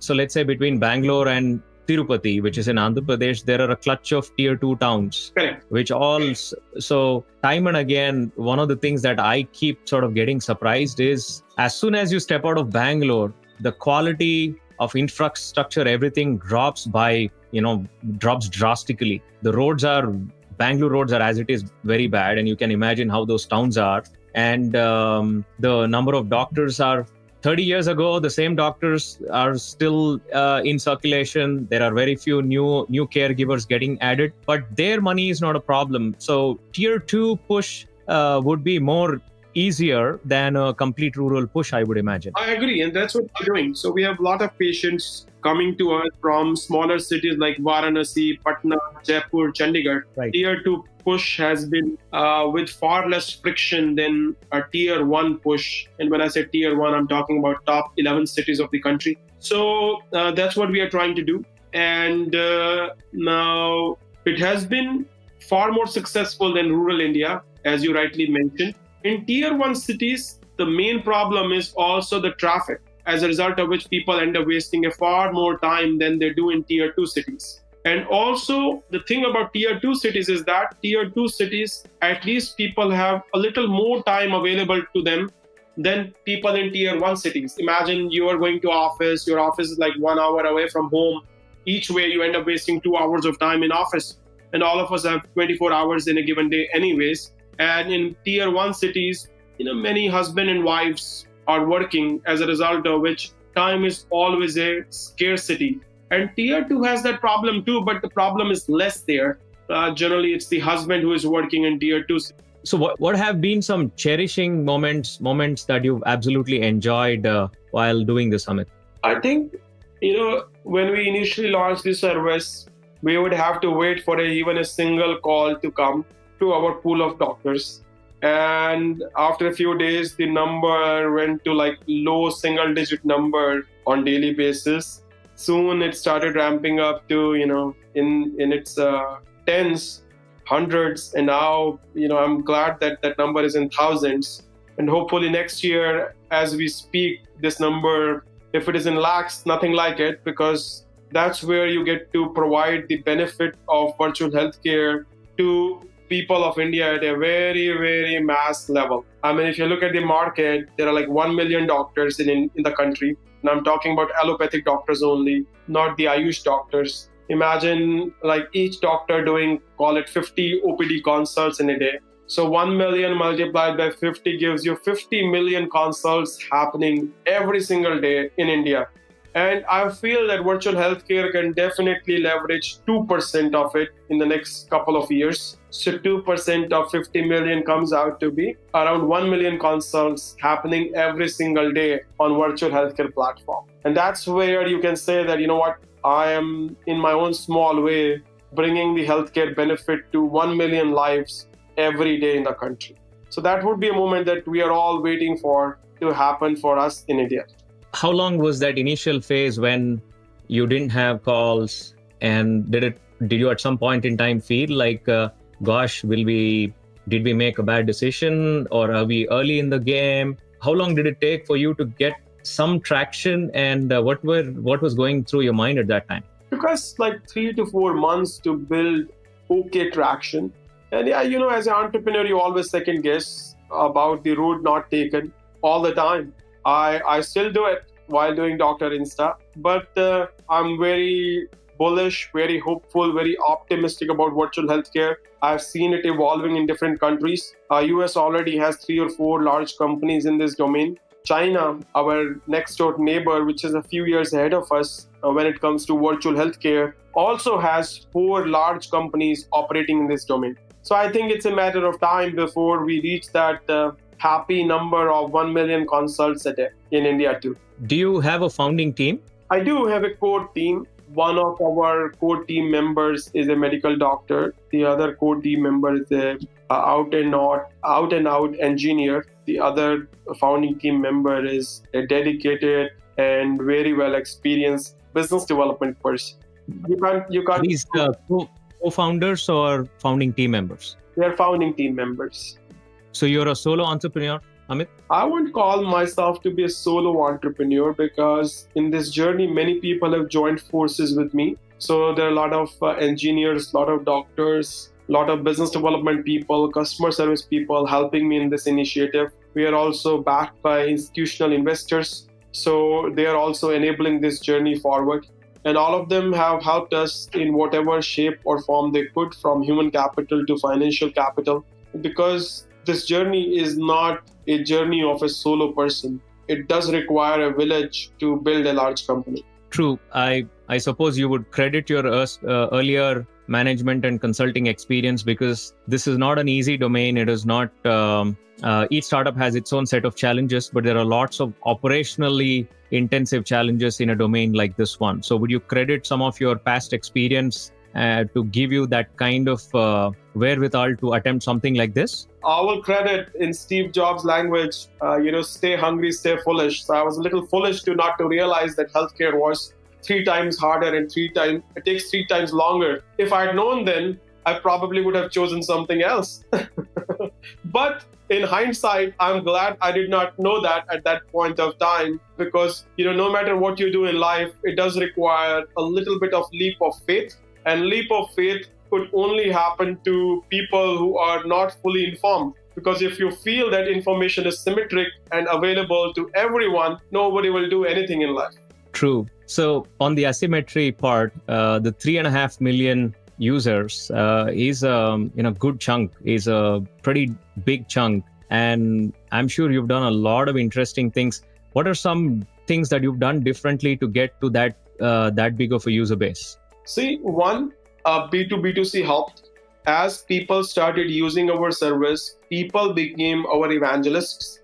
so let's say between Bangalore and Tirupati, which is in Andhra Pradesh, there are a clutch of tier 2 towns. Correct. So time and again, one of the things that I keep sort of getting surprised is, as soon as you step out of Bangalore, the quality of infrastructure, everything drops drastically. Bangalore roads are, as it is, very bad, and you can imagine how those towns are. And the number of doctors are 30 years ago, the same doctors are still in circulation. There are very few new caregivers getting added, but their money is not a problem. So tier 2 push would be more easier than a complete rural push, I would imagine. I agree, and that's what we're doing. So we have a lot of patients coming to us from smaller cities like Varanasi, Patna, Jaipur, Chandigarh. Right. Tier 2 push has been with far less friction than a tier 1 push. And when I say tier 1, I'm talking about top 11 cities of the country. So that's what we are trying to do. And now it has been far more successful than rural India, as you rightly mentioned. In tier 1 cities, the main problem is also the traffic, as a result of which people end up wasting a far more time than they do in tier 2 cities. And also, the thing about tier 2 cities is that tier 2 cities, at least people have a little more time available to them than people in tier 1 cities. Imagine you are going to office, your office is like 1 hour away from home. Each way you end up wasting 2 hours of time in office. And all of us have 24 hours in a given day anyways. And in tier 1 cities, many husband and wives are working, as a result of which time is always a scarcity. And tier 2 has that problem too, but the problem is less there. Generally, it's the husband who is working in tier 2. So what have been some cherishing moments that you've absolutely enjoyed while doing this, Amit? I think, when we initially launched this service, we would have to wait for even a single call to come to our pool of doctors. And after a few days, the number went to like low single digit number on daily basis. Soon it started ramping up to, in its tens, hundreds. And now, I'm glad that that number is in thousands. And hopefully next year, as we speak, this number, if it is in lakhs, nothing like it, because that's where you get to provide the benefit of virtual healthcare to people of India at a very, very mass level. I mean, if you look at the market, there are like 1 million doctors in the country. And I'm talking about allopathic doctors only, not the Ayush doctors. Imagine like each doctor doing, call it 50 OPD consults in a day. So 1 million multiplied by 50 gives you 50 million consults happening every single day in India. And I feel that virtual healthcare can definitely leverage 2% of it in the next couple of years. So 2% of 50 million comes out to be around 1 million consults happening every single day on virtual healthcare platform. And that's where you can say that, I am in my own small way bringing the healthcare benefit to 1 million lives every day in the country. So that would be a moment that we are all waiting for to happen for us in India. How long was that initial phase when you didn't have calls, and did you at some point in time feel like gosh, did we make a bad decision, or are we early in the game? How long did it take for you to get some traction, and what was going through your mind at that time? It took us like 3 to 4 months to build okay traction. And yeah, as an entrepreneur, you always second guess about the road not taken all the time. I still do it while doing Dr. Insta, but I'm very bullish, very hopeful, very optimistic about virtual healthcare. I've seen it evolving in different countries. US already has 3 or 4 large companies in this domain. China, our next door neighbor, which is a few years ahead of us when it comes to virtual healthcare, also has 4 large companies operating in this domain. So I think it's a matter of time before we reach that happy number of 1 million consults a day in India too. Do you have a founding team? I do have a core team. One of our core team members is a medical doctor. The other core team member is a out and out engineer. The other founding team member is a dedicated and very well experienced business development person. You can't. These co-founders or founding team members? They are founding team members. So you're a solo entrepreneur, Amit? I won't call myself to be a solo entrepreneur because in this journey, many people have joined forces with me. So there are a lot of engineers, a lot of doctors, a lot of business development people, customer service people helping me in this initiative. We are also backed by institutional investors. So they are also enabling this journey forward. And all of them have helped us in whatever shape or form they could, from human capital to financial capital, because this journey is not a journey of a solo person. It does require a village to build a large company. True. I suppose you would credit your earlier management and consulting experience, because this is not an easy domain. It is not, each startup has its own set of challenges, but there are lots of operationally intensive challenges in a domain like this one. So would you credit some of your past experience to give you that kind of wherewithal to attempt something like this? I will credit, in Steve Jobs' language, stay hungry, stay foolish. So I was a little foolish not to realize that healthcare was 3 times harder and it takes 3 times longer. If I'd known then, I probably would have chosen something else. But in hindsight, I'm glad I did not know that at that point of time, because, no matter what you do in life, it does require a little bit of leap of faith. And leap of faith could only happen to people who are not fully informed. Because if you feel that information is symmetric and available to everyone, nobody will do anything in life. True. So on the asymmetry part, the 3.5 million users is a good chunk, is a pretty big chunk. And I'm sure you've done a lot of interesting things. What are some things that you've done differently to get to that big of a user base? See, one, B2B2C helped. As people started using our service, people became our evangelists.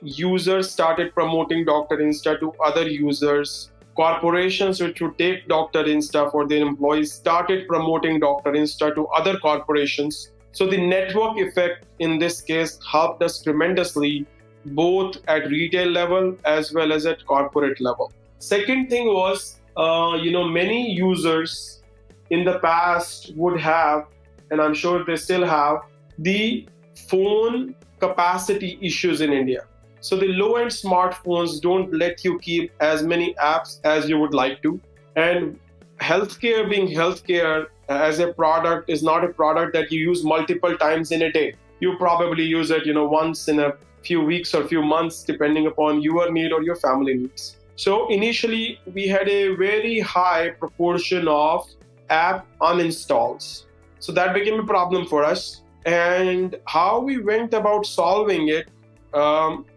Users started promoting Dr. Insta to other users. Corporations which would take Dr. Insta for their employees started promoting Dr. Insta to other corporations. So the network effect in this case helped us tremendously, both at retail level as well as at corporate level. Second thing was, many users in the past would have, and I'm sure they still have, the phone capacity issues in India. So the low-end smartphones don't let you keep as many apps as you would like to. And healthcare being healthcare as a product is not a product that you use multiple times in a day. You probably use it, once in a few weeks or few months, depending upon your need or your family needs. So initially, we had a very high proportion of app uninstalls. So that became a problem for us. And how we went about solving it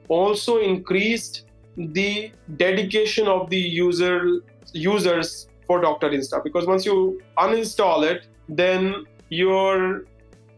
also increased the dedication of the users for Dr. Insta. Because once you uninstall it, then your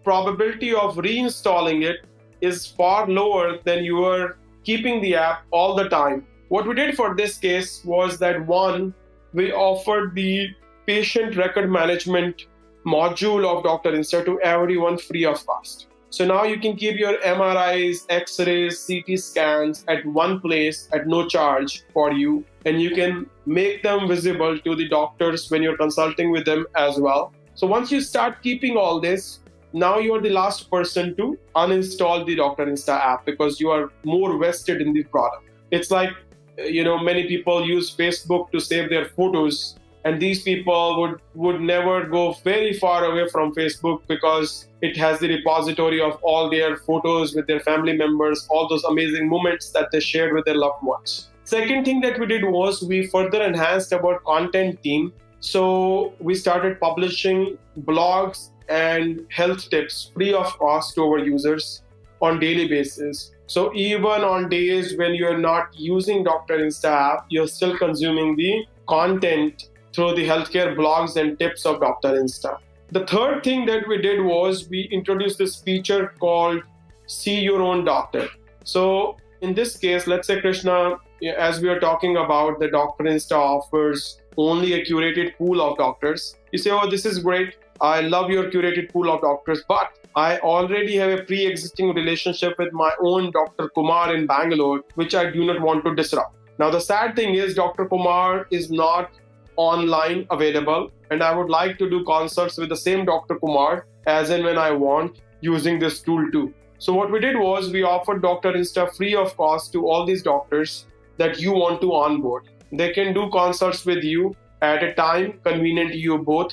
probability of reinstalling it is far lower than you are keeping the app all the time. What we did for this case was that, one, we offered the patient record management module of Dr. Insta to everyone free of cost. So now you can keep your MRIs, X-rays, CT scans at one place at no charge for you, and you can make them visible to the doctors when you're consulting with them as well. So once you start keeping all this, now you are the last person to uninstall the Dr. Insta app because you are more vested in the product. It's like, many people use Facebook to save their photos, and these people would never go very far away from Facebook because it has the repository of all their photos with their family members, all those amazing moments that they shared with their loved ones. Second thing that we did was we further enhanced our content team. So we started publishing blogs and health tips free of cost to our users on daily basis. So even on days when you're not using Dr. Insta app, you're still consuming the content through the healthcare blogs and tips of Dr. Insta. The third thing that we did was we introduced this feature called See Your Own Doctor. So in this case, let's say, Krishna, as we are talking about the Dr. Insta offers only a curated pool of doctors. You say, oh, this is great. I love your curated pool of doctors, but I already have a pre-existing relationship with my own Dr. Kumar in Bangalore, which I do not want to disrupt. Now, the sad thing is Dr. Kumar is not online available, and I would like to do consults with the same Dr. Kumar as and when I want using this tool too. So what we did was we offered Dr. Insta free of cost to all these doctors that you want to onboard. They can do consults with you at a time convenient to you both,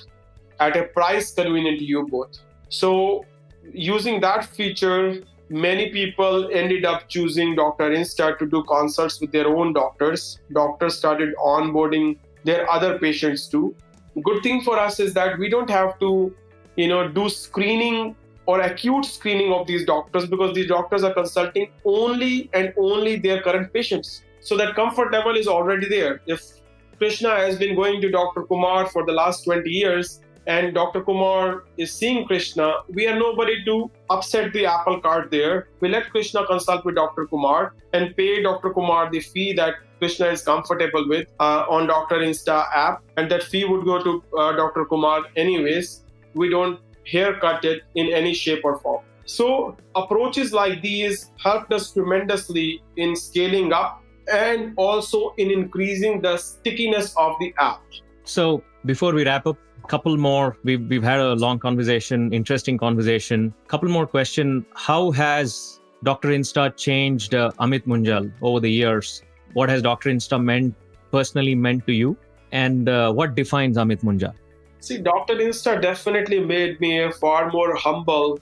at a price convenient to you both. So using that feature, many people ended up choosing Dr. Insta to do consults with their own doctors. Doctors started onboarding their other patients too. Good thing for us is that we don't have to, do screening or acute screening of these doctors because these doctors are consulting only and only their current patients. So that comfort level is already there. If Krishna has been going to Dr. Kumar for the last 20 years and Dr. Kumar is seeing Krishna, we are nobody to upset the apple cart there. We let Krishna consult with Dr. Kumar and pay Dr. Kumar the fee that Krishna is comfortable with on Dr. Insta app, and that fee would go to Dr. Kumar anyways. We don't haircut it in any shape or form. So approaches like these helped us tremendously in scaling up and also in increasing the stickiness of the app. So before we wrap up, couple more. We've had a long conversation, interesting conversation. Couple more question. How has Dr. Insta changed Amit Munjal over the years? What has Dr. Insta personally meant to you? And what defines Amit Munjal? See, Dr. Insta definitely made me a far more humble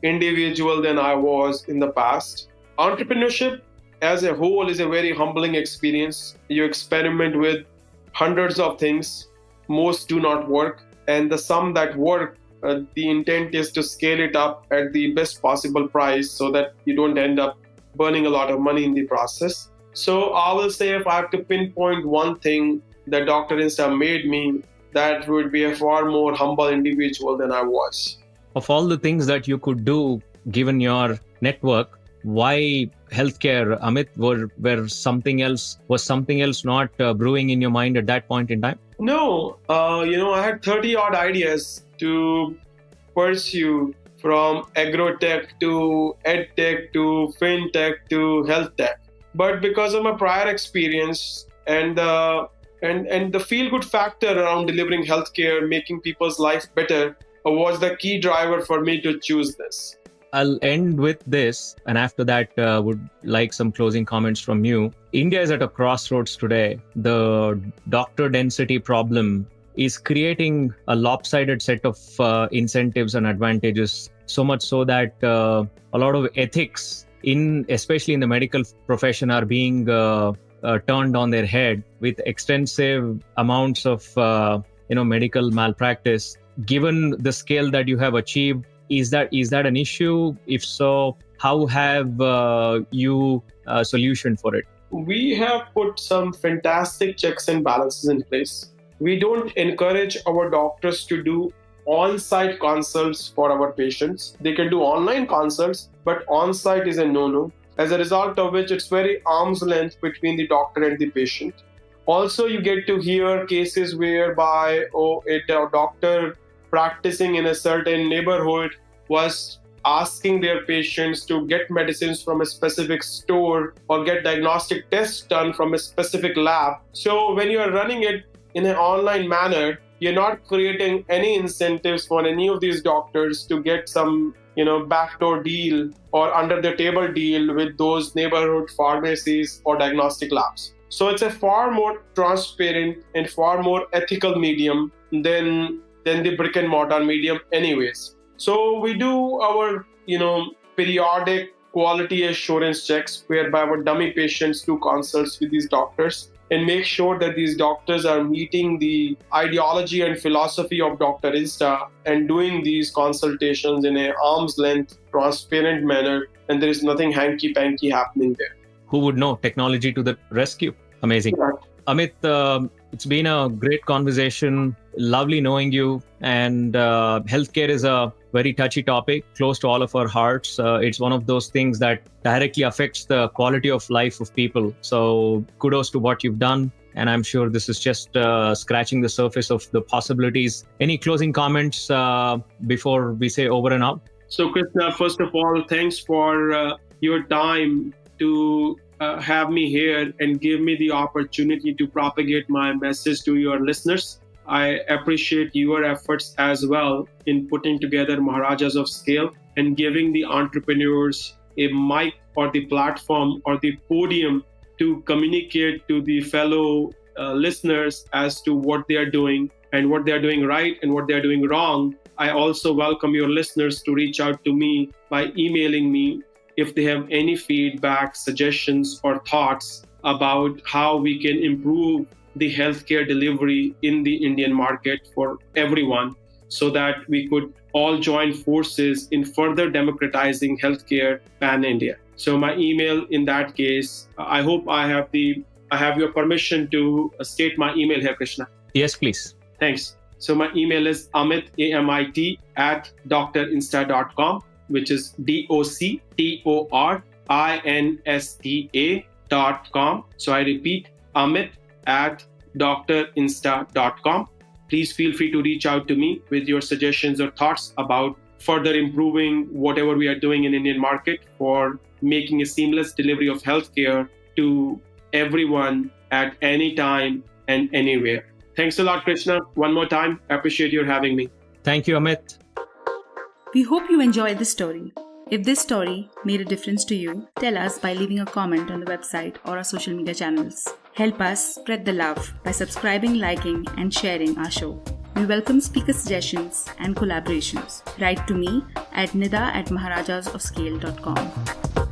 individual than I was in the past. Entrepreneurship as a whole is a very humbling experience. You experiment with hundreds of things. Most do not work. And the some that work, the intent is to scale it up at the best possible price so that you don't end up burning a lot of money in the process. So I will say if I have to pinpoint one thing that Dr. Insta made me, that would be a far more humble individual than I was. Of all the things that you could do, given your network, why healthcare, Amit? Was something else not brewing in your mind at that point in time? No, I had 30 odd ideas to pursue, from agrotech to edtech to fintech to health tech. But because of my prior experience and the feel-good factor around delivering healthcare, making people's life better, was the key driver for me to choose this. I'll end with this, and after that, would like some closing comments from you. India is at a crossroads today. The doctor density problem is creating a lopsided set of incentives and advantages, so much so that a lot of ethics, especially in the medical profession, are being turned on their head with extensive amounts of medical malpractice. Given the scale that you have achieved, is that an issue? If so, how have you solution for it? We have put some fantastic checks and balances in place. We don't encourage our doctors to do on-site consults for our patients. They can do online consults, but on-site is a no-no. As a result of which, it's very arm's length between the doctor and the patient. Also, you get to hear cases whereby a doctor practicing in a certain neighborhood was asking their patients to get medicines from a specific store or get diagnostic tests done from a specific lab. So when you are running it in an online manner, you're not creating any incentives for any of these doctors to get some, backdoor deal or under the table deal with those neighborhood pharmacies or diagnostic labs. So it's a far more transparent and far more ethical medium than the brick and mortar medium anyways. So we do our, periodic quality assurance checks whereby our dummy patients do consults with these doctors and make sure that these doctors are meeting the ideology and philosophy of Dr. Insta and doing these consultations in an arm's length, transparent manner, and there is nothing hanky-panky happening there. Who would know? Technology to the rescue. Amazing. Yeah. Amit, it's been a great conversation. Lovely knowing you. And healthcare is a very touchy topic, close to all of our hearts. It's one of those things that directly affects the quality of life of people. So kudos to what you've done. And I'm sure this is just scratching the surface of the possibilities. Any closing comments before we say over and out? So Krishna, first of all, thanks for your time to have me here and give me the opportunity to propagate my message to your listeners. I appreciate your efforts as well in putting together Maharajas of Scale and giving the entrepreneurs a mic or the platform or the podium to communicate to the fellow listeners as to what they are doing and what they are doing right and what they are doing wrong. I also welcome your listeners to reach out to me by emailing me if they have any feedback, suggestions, or thoughts about how we can improve the healthcare delivery in the Indian market for everyone so that we could all join forces in further democratizing healthcare pan-India. So my email in that case, I hope I have your permission to state my email here, Krishna. Yes, please. Thanks. So my email is Amit, AMIT, @doctorinsta.com, which is DOCTORINSTA.com. So I repeat, Amit @doctorinsta.com. Please feel free to reach out to me with your suggestions or thoughts about further improving whatever we are doing in Indian market for making a seamless delivery of healthcare to everyone at any time and anywhere. Thanks a lot, Krishna. One more time, I appreciate your having me. Thank you, Amit. We hope you enjoyed this story. If this story made a difference to you, tell us by leaving a comment on the website or our social media channels. Help us spread the love by subscribing, liking, and sharing our show. We welcome speaker suggestions and collaborations. Write to me at nida@maharajasofscale.com.